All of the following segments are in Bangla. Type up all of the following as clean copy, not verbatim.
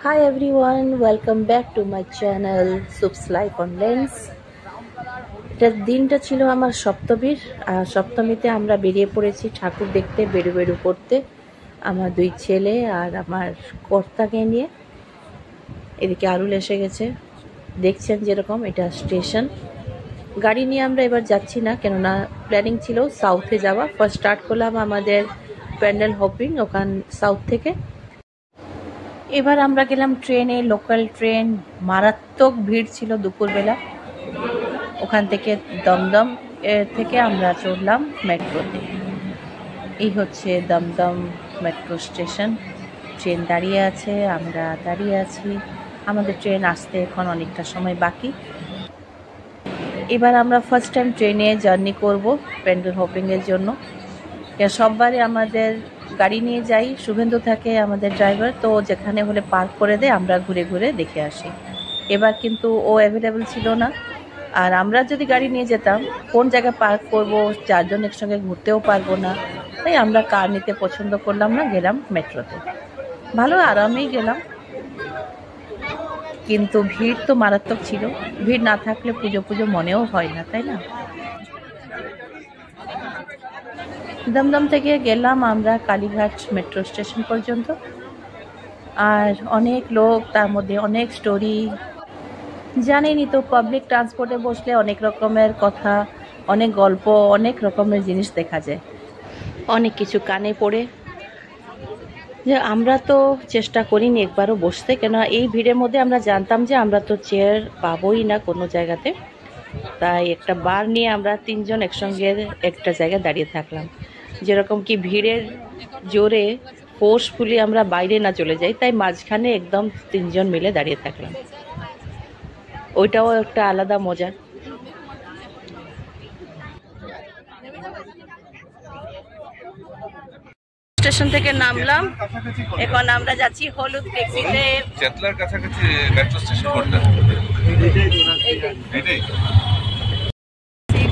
Hi everyone, welcome back to my channel Soup's Life on Lens. এটা দিনটা ছিল আমার সপ্তমীর আর সপ্তমীতে আমরা বেরিয়ে পড়েছি ঠাকুর দেখতে বেরু করতে আমার দুই ছেলে আর আমার কর্তাকে নিয়ে। এদিকে আরুল এসে গেছে, দেখছেন যেরকম এটা স্টেশন। গাড়ি নিয়ে আমরা এবার যাচ্ছি না, কেননা প্ল্যানিং ছিল সাউথে যাওয়া। ফার্স্ট স্টার্ট করলাম আমাদের প্যান্ডেল হপিং ওখান সাউথ থেকে। এবার আমরা গেলাম ট্রেনে, লোকাল ট্রেন। মারাত্মক ভিড় ছিল দুপুরবেলা। ওখান থেকে দমদম থেকে আমরা চড়লাম মেট্রোতে। এই হচ্ছে দমদম মেট্রো স্টেশন। ট্রেন দাঁড়িয়ে আছে, আমরা দাঁড়িয়ে আছি। আমাদের ট্রেন আসতে এখন অনেকটা সময় বাকি। এবার আমরা ফার্স্ট টাইম ট্রেনে জার্নি করব প্যান্ডেল হপিংয়ের জন্য। সববারে আমাদের গাড়ি নিয়ে যাই, শুভেন্দু থাকে আমাদের ড্রাইভার, তো যেখানে হলে পার্ক করে দেয়, আমরা ঘুরে ঘুরে দেখে আসি। এবার কিন্তু ও অ্যাভেলেবেল ছিল না, আর আমরা যদি গাড়ি নিয়ে যেতাম কোন জায়গায় পার্ক করব, চারজন একসঙ্গে ঘুরতেও পারবো না। তাই আমরা কার নিতে পছন্দ করলাম না, গেলাম মেট্রোতে। ভালো আরামেই গেলাম, কিন্তু ভিড় তো মারাত্মক ছিল। ভিড় না থাকলে পুজো পুজো মনেও হয় না, তাই না? দমদম থেকে গেলাম আমরা কালীঘাট মেট্রো স্টেশন পর্যন্ত। আর অনেক লোক, তার মধ্যে অনেক স্টোরি। জানেনই তো, পাবলিক ট্রান্সপোর্টে বসলে অনেক রকমের কথা, অনেক গল্প, অনেক রকমের জিনিস দেখা যায়, অনেক কিছু কানে পড়ে। যে আমরা তো চেষ্টা করিনি একবারও বসতে, কেন এই ভিড়ের মধ্যে আমরা জানতাম যে আমরা তো চেয়ার পাবোই না কোনো জায়গাতে। তাই একটা বার নিয়ে আমরা তিনজন একসঙ্গে একটা জায়গায় দাঁড়িয়ে থাকলাম, যেরকম কি ভিড়ের জোরে ফোর্সফুলি আমরা বাইরে না চলে যাই। তাই মাঝখানে একদম তিনজন মিলে দাঁড়িয়ে থাকলাম, ওইটাও একটা আলাদা মজা। স্টেশন থেকে নামলাম, এখন আমরা যাচ্ছি হলুদ ট্যাক্সিতে। চেতলার কাছাকাছি মেট্রো স্টেশন কোনটা? এটাই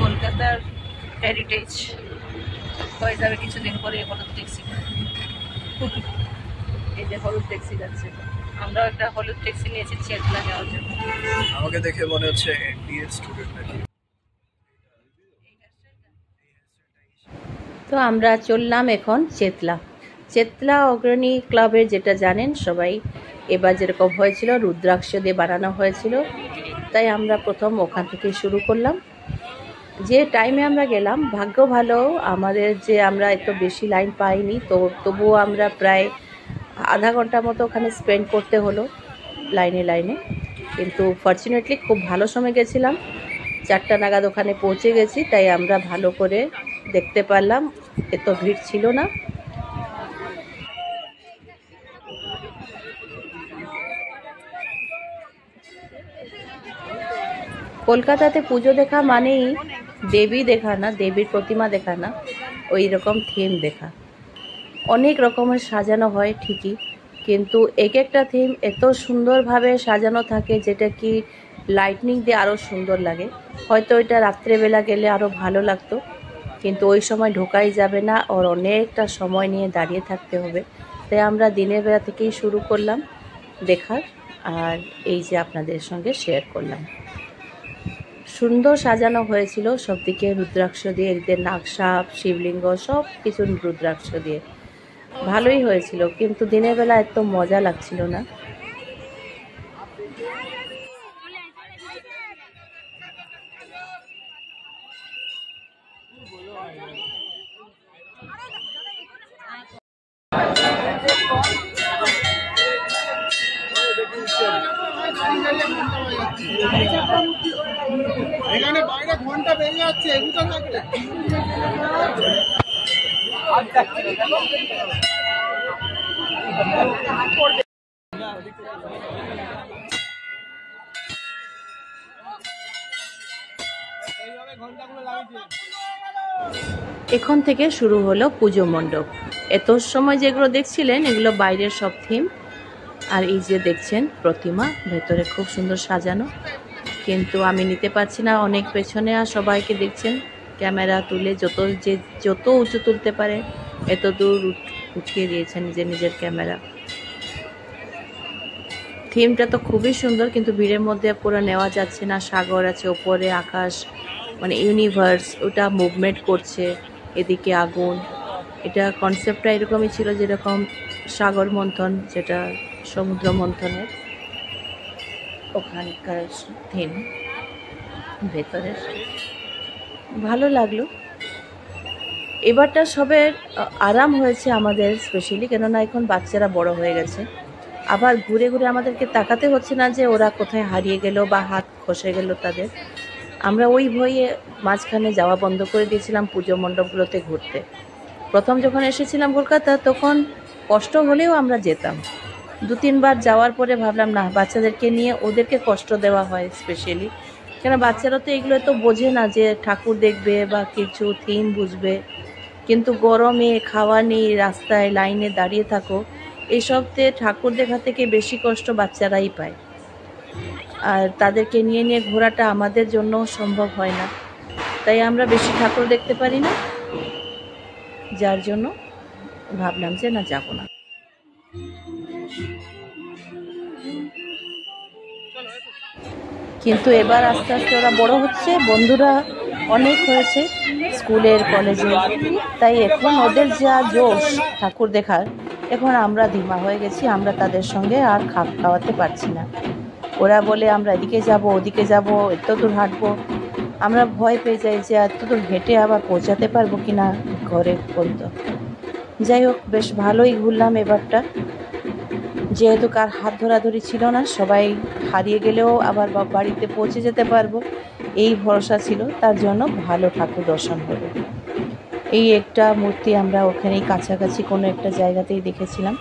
কলকাতার হেরিটেজ হয়ে যাবে কিছুদিন পরে হলুদ ট্যাক্সি। এই যে হলুদ ট্যাক্সি যাচ্ছে, আমরাও একটা হলুদ ট্যাক্সি নিয়েছি চেতলা যাওয়ার জন্য। আমাকে দেখে মনে হচ্ছে এনডিএ স্টুডেন্ট নাকি। তো আমরা চললাম এখন চেতলা অগ্রণী ক্লাবের, যেটা জানেন সবাই। এবার যেরকম হয়েছিল রুদ্রাক্ষ দিয়ে বানানো হয়েছিল, তাই আমরা প্রথম ওখান থেকে শুরু করলাম। যে টাইমে আমরা গেলাম, ভাগ্য ভালো আমাদের যে আমরা এত বেশি লাইন পাইনি, তো তবুও আমরা প্রায় আধা ঘন্টার মতো ওখানে স্পেন্ড করতে হলো লাইনে। কিন্তু ফর্চুনেটলি খুব ভালো সময় গেছিলাম, 4টা নাগাদ ওখানে পৌঁছে গেছি, তাই আমরা ভালো করে দেখতে পারলাম, এত ভিড় ছিল না। কলকাতাতে পুজো দেখা মানেই দেবী দেখা না, দেবীর প্রতিমা দেখা না, ওই রকম থিম দেখা। অনেক রকমের সাজানো হয় ঠিকই, কিন্তু এক একটা থিম এত সুন্দরভাবে সাজানো থাকে, যেটা কি লাইটনিং দিয়ে আরও সুন্দর লাগে। হয়তো এটা রাত্রেবেলা গেলে আরও ভালো লাগতো, কিন্তু ওই সময় ঢোকাই যাবে না, ওর অনেকটা সময় নিয়ে দাঁড়িয়ে থাকতে হবে। তাই আমরা দিনের বেলা থেকেই শুরু করলাম দেখার, আর এই যে আপনাদের সঙ্গে শেয়ার করলাম। সুন্দর সাজানো হয়েছিল সব দিকে রুদ্রাক্ষ দিয়ে, এদিকে নাগসাপ, শিবলিঙ্গ, সব কিছু রুদ্রাক্ষ দিয়ে ভালোই হয়েছিল, কিন্তু দিনের বেলা এত মজা লাগছিল না। এখানে বাইরে ঘন্টা বেজে যাচ্ছে, এগুলো থাকলে এখন থেকে শুরু হলো পুজো মণ্ডপ। এত সময় যেগুলো দেখছিলেন এগুলো বাইরের সব থিম। আর এই যে দেখছেন প্রতিমা, ভেতরে খুব সুন্দর সাজানো, কিন্তু আমি নিতে পারছি না, অনেক পেছনে। আর সবাইকে দেখছেন ক্যামেরা তুলে যত উঁচু তুলতে পারে এত দূর উঠিয়ে দিয়েছেন নিজের ক্যামেরা। থিমটা তো খুবই সুন্দর, কিন্তু ভিড়ের মধ্যে পুরো নেওয়া যাচ্ছে না। সাগর আছে ওপরে, আকাশ মানে ইউনিভার্স, ওটা মুভমেন্ট করছে, এদিকে আগুন। এটা কনসেপ্টটা এরকমই ছিল যেরকম সাগর মন্থন, যেটা সমুদ্র মন্থনের ওখানকার থিম ভেতরের। ভালো লাগলো। এবারটা সবের আরাম হয়েছে আমাদের স্পেশালি, কেননা এখন বাচ্চারা বড় হয়ে গেছে। আবার ঘুরে ঘুরে আমাদেরকে তাকাতে হচ্ছে না যে ওরা কোথায় হারিয়ে গেল বা হাত খসে গেল তাদের। আমরা ওই ভয়ে মাঝখানে যাওয়া বন্ধ করে দিয়েছিলাম পুজো মণ্ডপগুলোতে ঘুরতে। প্রথম যখন এসেছিলাম কলকাতা তখন কষ্ট হলেও আমরা যেতাম। 2-3 বার যাওয়ার পরে ভাবলাম না, বাচ্চাদেরকে নিয়ে ওদেরকে কষ্ট দেওয়া হয় স্পেশালি, কেন বাচ্চারা তো এগুলো তো বোঝে না যে ঠাকুর দেখবে বা কিছু থিম বুঝবে। কিন্তু গরমে খাওয়া নেই, রাস্তায় লাইনে দাঁড়িয়ে থাকো, এইসবতে ঠাকুর দেখা থেকে বেশি কষ্ট বাচ্চারাই পায়। আর তাদেরকে নিয়ে নিয়ে ঘোরাটা আমাদের জন্য সম্ভব হয় না, তাই আমরা বেশি ঠাকুর দেখতে পারি না, যার জন্য ভাবলাম যে না, যাব না। কিন্তু এবার আস্তে আস্তে ওরা বড় হচ্ছে, বন্ধুরা অনেক হয়েছে স্কুলের কলেজে, তাই এখন ওদের যা জোশ ঠাকুর দেখার, এখন আমরা ধিমা হয়ে গেছি। আমরা তাদের সঙ্গে আর খাপ খাওয়াতে পারছি না। ওরা বলে আমরা এদিকে যাব, ওদিকে যাব, এত দূর হাঁটবো। আমরা ভয় পেয়ে যাই যে এত দূর হেঁটে আবার পৌঁছাতে পারবো কি না ঘরে পর্যন্ত। যাই হোক, বেশ ভালোই ঘুরলাম এবারটা, যেহেতু কার হাত ধরাধরি ছিল না, সবাই হারিয়ে গেলেও আবার বাড়িতে পৌঁছে যেতে পারবো এই ভরসা ছিল, তার জন্য ভালো ঠাকুর দর্শন হলো। এই একটা মূর্তি আমরা ওখানেই কাছাকাছি কোনো একটা জায়গাতেই দেখেছিলাম।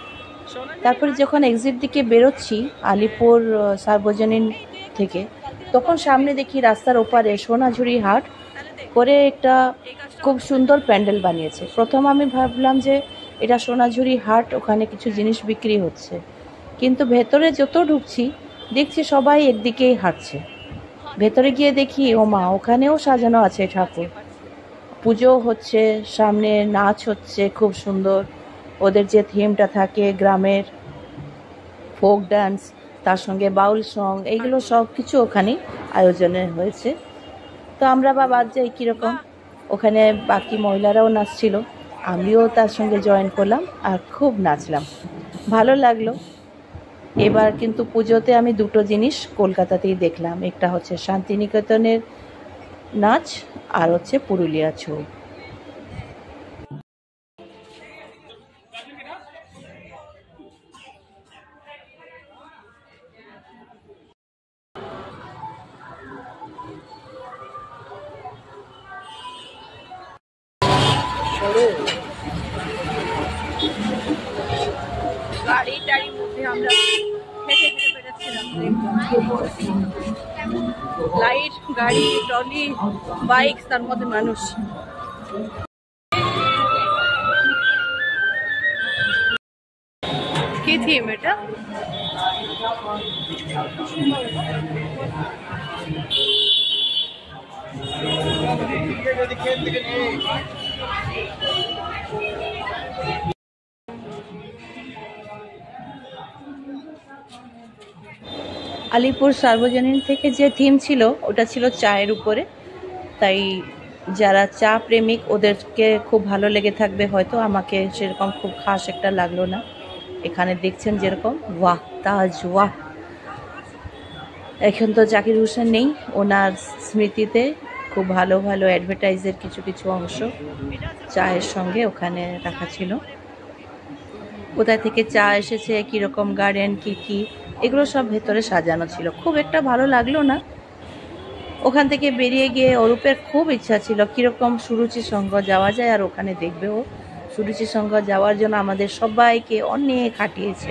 তারপরে যখন এক্সিট দিকে বেরোচ্ছি আলিপুর সার্বজনীন থেকে, তখন সামনে দেখি রাস্তার ওপারে সোনাঝুরি হাট করে একটা খুব সুন্দর প্যান্ডেল বানিয়েছে। প্রথম আমি ভাবলাম যে এটা সোনাঝুরি হাট, ওখানে কিছু জিনিস বিক্রি হচ্ছে, কিন্তু ভেতরে যত ঢুকছি দেখছি সবাই একদিকেই হাঁটছে। ভেতরে গিয়ে দেখি ও মা, ওখানেও সাজানো আছে ঠাকুর, পুজো হচ্ছে, সামনে নাচ হচ্ছে খুব সুন্দর। ওদের যে থিমটা থাকে গ্রামের ফোক ডান্স, তার সঙ্গে বাউল সং, এইগুলো সব কিছু ওখানে আয়োজনে হয়েছে। তো আমরা বাদ যাই কীরকম, ওখানে বাকি মহিলারাও নাচছিল, আমিও তার সঙ্গে জয়েন করলাম আর খুব নাচলাম, ভালো লাগলো। এবার কিন্তু পুজোতে আমি দুটো জিনিস কলকাতাতেই দেখলাম, একটা হচ্ছে শান্তিনিকেতনের নাচ আর হচ্ছে পুরুলিয়া ছৌ। গাড়িটারির মধ্যে আমরা হেঁটে হেঁটে বেড়াচ্ছিলাম, লাইট, গাড়ি, ট্রলি, বাইক, তার মধ্যে মানুষ। কি থিম এটা? আলিপুর সার্বজনীন থেকে যে থিম ছিল ওটা ছিল চায়ের উপরে, তাই যারা চা প্রেমিক ওদেরকে খুব ভালো লেগে থাকবে হয়তো। আমাকে সেরকম খুব খাস একটা লাগলো না। এখানে দেখছেন যেরকম ওয়াহ তাজ ওয়াহ। এখন তো জাকির হোসেন নেই, ওনার স্মৃতিতে খুব ভালো ভালো অ্যাডভার্টাইজের কিছু কিছু অংশ চায়ের সঙ্গে ওখানে রাখা ছিল। কোথায় থেকে চা এসেছে, কীরকম গার্ডেন, কি এগুলো সব ভেতরে সাজানো ছিল। খুব একটা ভালো লাগলো না। ওখান থেকে বেরিয়ে গিয়ে অরূপের খুব ইচ্ছা ছিল কীরকম সুরুচি সংঘ যাওয়া যায় আর ওখানে দেখবে। ও সুরুচি সংঘ যাওয়ার জন্য আমাদের সবাইকে অনেক হাঁটিয়েছে।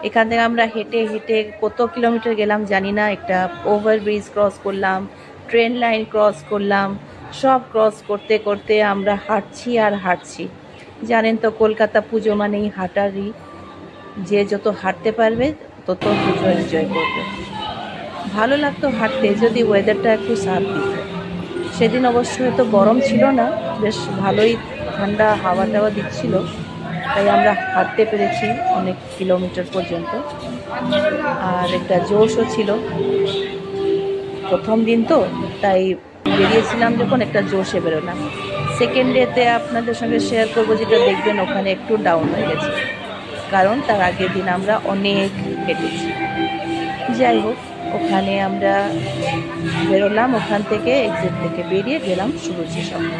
এখান থেকে আমরা হেঁটে হেঁটে কত কিলোমিটার গেলাম জানি না, একটা ওভারব্রিজ ক্রস করলাম, ট্রেন লাইন ক্রস করলাম, সব ক্রস করতে করতে আমরা হাঁটছি আর হাঁটছি। জানেন তো কলকাতা পুজো মানেই হাঁটারই, যে যত হাঁটতে পারবে তত পুজো এনজয় করবে। ভালো লাগতো হাঁটতে যদি ওয়েদারটা একটু সাথ দিত। সেদিন অবশ্য এত গরম ছিল না, বেশ ভালোই ঠান্ডা হাওয়া টাওয়া দিচ্ছিল, তাই আমরা হাঁটতে পেরেছি অনেক কিলোমিটার পর্যন্ত। আর একটা জোশও ছিল, প্রথম দিন তো তাই বেরিয়েছিলাম যখন একটা জোশে বেরোলাম। সেকেন্ড ডেতে আপনাদের সঙ্গে শেয়ার করবো, যেটা দেখবেন ওখানে একটু ডাউন হয়ে গেছে, কারণ তার আগের দিন আমরা অনেক হেঁটেছি। যাই হোক, ওখানে আমরা বেরোলাম, ওখান থেকে এক্সিট থেকে বেরিয়ে গেলাম সুরুচি সঙ্গে।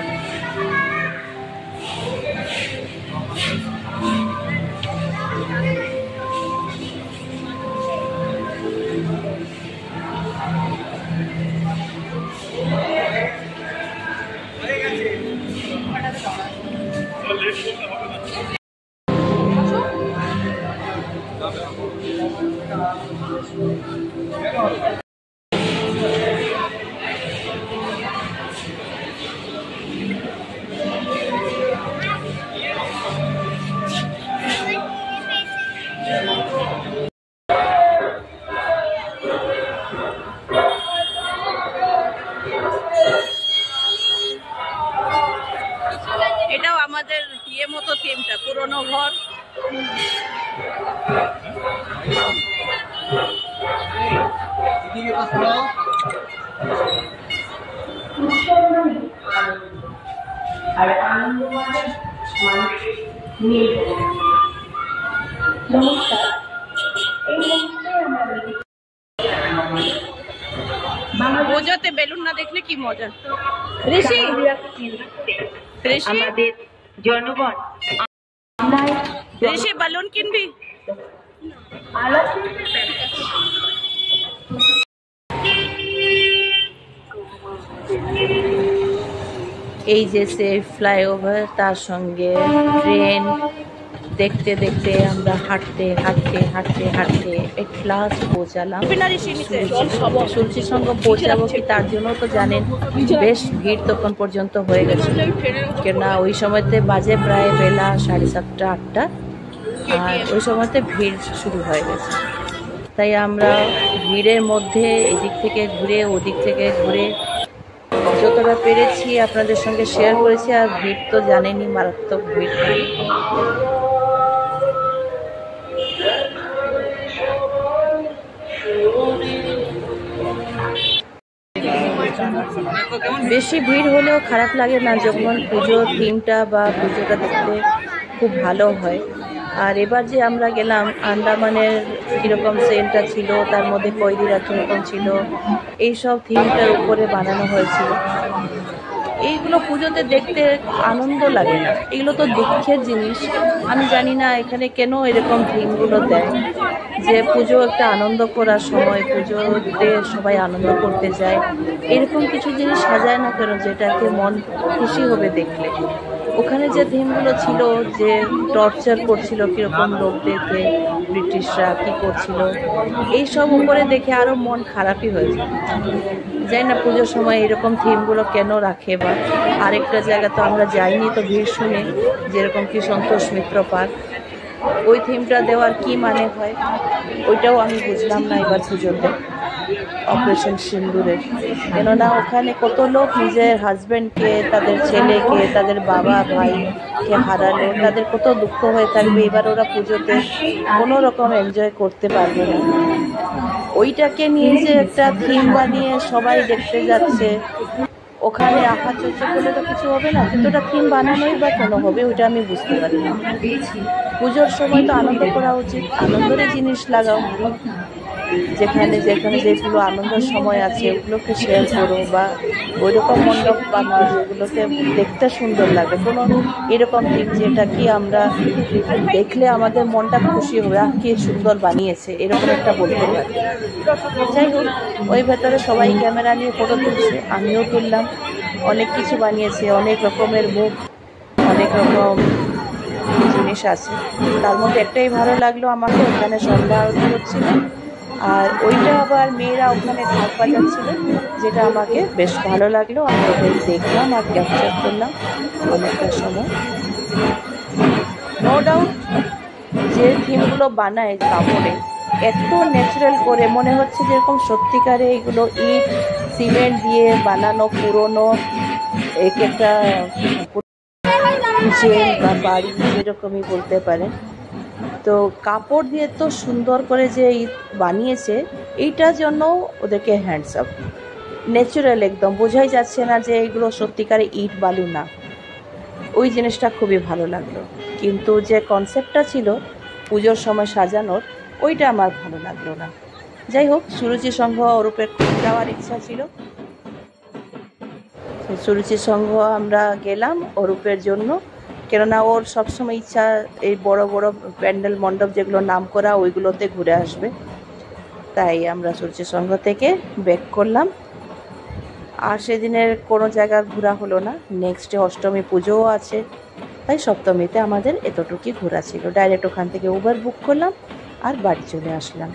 এটাও আমাদের ইয়ে মতো থিমটা, পুরনো ঘর। পুজোতে বেলুন না দেখলে কি মজা। ঋষি, আমাদের জনগণ ঋষি বেলুন কিনবি? এই যে সে ফ্লাইওভার, তার সঙ্গে ট্রেন দেখতে দেখতে আমরা হাঁটতে হাঁটতে হাঁটতে হাঁটতে এক ক্লাস পৌঁছালাম। সুরুচির সঙ্গে পৌঁছাবো কি তার জন্য তো জানেন বেশ ভিড় তখন পর্যন্ত হয়ে গেছিল, কেননা ওই সময়তে বাজে প্রায় বেলা 7:30 8টা, আর ওই সময়তে ভিড় শুরু হয়ে গেছে। তাই আমরা ভিড়ের মধ্যে এদিক থেকে ঘুরে ওদিক থেকে ঘুরে যতটা পেরেছি আপনাদের সঙ্গে শেয়ার করেছি। আর ভিড় তো জানেনই, মারাত্মক ভিড়। বেশি ভিড় হলেও খারাপ লাগে না, যখন পুজোর থিমটা বা পুজোটা দেখতে খুব ভালো হয়। আর এবার যে আমরা গেলাম, আন্দামানের কীরকম সেন্টটা ছিল, তার মধ্যে কয়দিরা কীরকম ছিল, এইসব থিমটার উপরে বানানো হয়েছিল। এইগুলো পুজোতে দেখতে আনন্দ লাগে না, এগুলো তো দুঃখের জিনিস। আমি জানি না এখানে কেন এরকম থিমগুলো দেয়, যে পুজো একটা আনন্দ করার সময়, পুজোতে সবাই আনন্দ করতে যায়, এরকম কিছু জিনিস সাজায় না কেন যেটাকে মন খুশি হবে দেখলে। ওখানে যে থিমগুলো ছিল, যে টর্চার করছিল কীরকম লোকদেরকে, ব্রিটিশরা কী করছিল, এইসব উপরে দেখে আরও মন খারাপই হয়ে যায়। জানি না পুজোর সময় এরকম থিমগুলো কেন রাখে। বা আরেকটা জায়গা তো আমরা যাইনি তো ভিড় শুনে, যেরকম কি সন্তোষ মিত্র পার্ক, ওই থিমটা দেওয়ার কি মানে হয় ওইটাও আমি বুঝলাম না এবার পুজোতে, অপারেশন সিন্দুরের। কেননা ওখানে কত লোক নিজের হাজব্যান্ডকে, তাদের ছেলেকে, তাদের বাবা ভাইকে হারালো, তাদের কত দুঃখ হয়ে থাকবে। এবার ওরা পুজোতে কোনো রকম এনজয় করতে পারবে না। ওইটাকে নিয়ে যে একটা থিম বানিয়ে সবাই দেখতে যাচ্ছে, ওখানে আঁকা চর্চা করলে তো কিছু হবে না, কিন্তু ওটা থিম বানানোই বা কেন হবে ওইটা আমি বুঝতে পারি না। পুজোর সময় তো আনন্দ করা উচিত, আনন্দের জিনিস লাগাও। যেখানে যেখানে যেগুলো আনন্দের সময় আছে ওগুলোকে শেয়ার করো, বা ওইরকম মণ্ডপ বানাও যেগুলোতে দেখতে সুন্দর লাগে। কোনো এরকম থিম যেটা কি আমরা দেখলে আমাদের মনটা খুশি হবে, আর কি সুন্দর বানিয়েছে, এরকম একটা বলতে পারি। যাই হোক, ওই ভেতরে সবাই ক্যামেরা নিয়ে ফটো তুলছে, আমিও তুললাম। অনেক কিছু বানিয়েছে, অনেক রকমের মুখ, অনেক রকম জিনিস আছে। তার মধ্যে একটাই ভালো লাগলো আমাকে, ওখানে সন্ধ্যা আরতি হচ্ছিল, আর ওইটা আবার মেয়েরা ওখানে ঢাক বাজাচ্ছিল, যেটা আমাকে বেশ ভালো লাগলো। আমি ওদের দেখলাম আর ক্যাপচার করলাম অনেকটা সময়। নো ডাউট যে থিমগুলো বানায় কাপড়ে এত ন্যাচারাল করে, মনে হচ্ছে যেরকম সত্যিকারে এগুলো ইট সিমেন্ট দিয়ে বানানো পুরনো এক একটা কিচেন বা বাড়ি যেরকমই বলতে পারেন। তো কাপড় দিয়ে তো সুন্দর করে যে বানিয়েছে, এইটার জন্য ওদেরকে হ্যান্ডস আপ। ন্যাচারাল একদম, বোঝাই যাচ্ছে না যে এইগুলো সত্যিকারে ইট বালু না। ওই জিনিসটা খুবই ভালো লাগলো। কিন্তু যে কনসেপ্টটা ছিল পুজোর সময় সাজানোর, ওইটা আমার ভালো লাগলো না। যাই হোক, সুরুচি সংঘ অরূপের খুব যাওয়ার ইচ্ছা ছিল। সুরুচি সংঘ আমরা গেলাম অরূপের জন্য, কেননা ওর সবসময় ইচ্ছা এই বড় বড় প্যান্ডেল মণ্ডপ যেগুলো নাম করা ওইগুলোতে ঘুরে আসবে। তাই আমরা সুরুচি সংঘ থেকে ব্যাক করলাম। আর সেদিনের কোনো জায়গা ঘোরা হলো না। নেক্সট ডে অষ্টমী পুজোও আছে, তাই সপ্তমীতে আমাদের এতটুকুই ঘোরা ছিল। ডাইরেক্ট ওখান থেকে উবার বুক করলাম আর বাড়ি চলে আসলাম।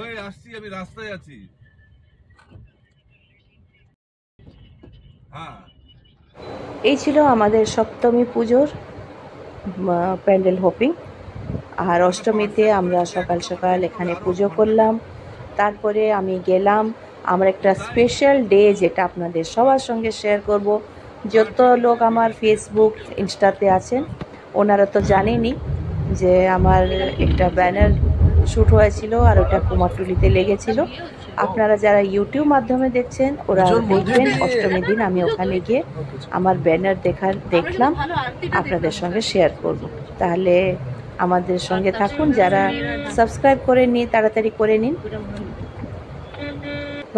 ওই আসছি, আমি রাস্তায় আছি। হ্যাঁ, এই ছিল আমাদের সপ্তমী পুজোর প্যান্ডেল হোপিং। আর অষ্টমীতে আমরা সকাল সকাল এখানে পুজো করলাম। তারপরে আমি গেলাম আমার একটা স্পেশাল ডে, যেটা আপনাদের সবার সঙ্গে শেয়ার করব। যত লোক আমার ফেসবুক ইনস্টাতে আছেন ওনারা তো জানেনই যে আমার একটা ব্যানার শ্যুট হয়েছিল, আর ওটা কুমারটুলিতে লেগেছিল। আপনারা যারা ইউটিউব মাধ্যমে দেখছেন ওরা দেখবেন অষ্টমীর দিন আমি ওখানে গিয়ে আমার ব্যানার দেখলাম, আপনাদের সঙ্গে শেয়ার করব। তাহলে আমাদের সঙ্গে থাকুন। যারা সাবস্ক্রাইব করে নিন তাড়াতাড়ি করে নিন।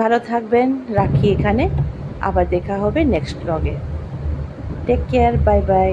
ভালো থাকবেন, রাখি এখানে। আবার দেখা হবে নেক্সট ব্লগে। Take care, bye by.